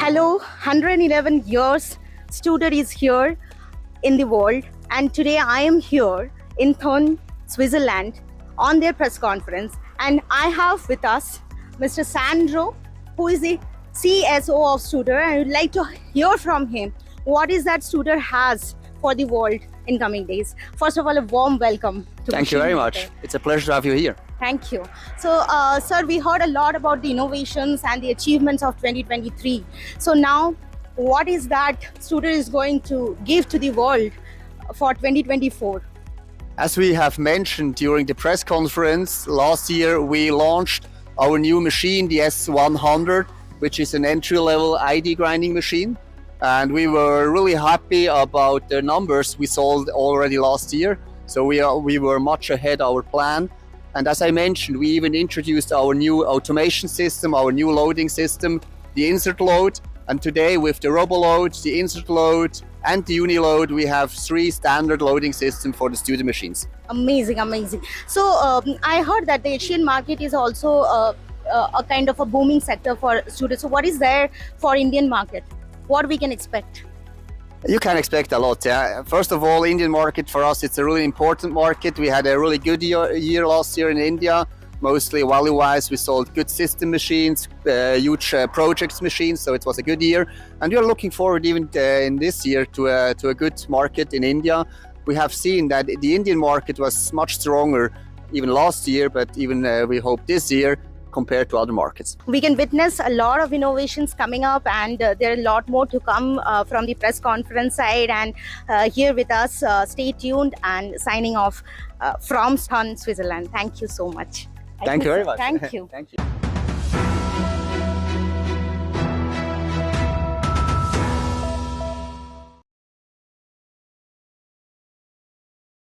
Hello, 111 years Studer is here in the world, and today I am here in Thun, Switzerland on their press conference, and I have with us Mr. Sandro, who is the CSO of Studer, and I would like to hear from him what is that Studer has for the world in coming days. First of all, a warm welcome. Thank you very much. It's a pleasure to have you here. Thank you. So, sir, we heard a lot about the innovations and the achievements of 2023. So now, what is that Studer is going to give to the world for 2024? As we have mentioned during the press conference, last year we launched our new machine, the S100, which is an entry-level ID grinding machine. And we were really happy about the numbers we sold already last year. So we were much ahead of our plan. And as I mentioned, we even introduced our new automation system, our new loading system, the insert load. And today with the RoboLoad, the insert load and the UniLoad, we have 3 standard loading systems for the Studer machines. Amazing, amazing. So I heard that the Asian market is also a kind of a booming sector for Studer. So what is there for Indian market? What we can expect? You can expect a lot. Yeah. First of all, Indian market for us, it's a really important market. We had a really good year last year in India. Mostly value-wise, we sold good system machines, huge projects machines, so it was a good year. And we are looking forward even in this year to a good market in India. We have seen that the Indian market was much stronger even last year, but even we hope this year compared to other markets. We can witness a lot of innovations coming up, and there are a lot more to come from the press conference side. And here with us, stay tuned, and signing off from Thun, Switzerland. Thank you so much. Thank you very much. Thank you. Thank you.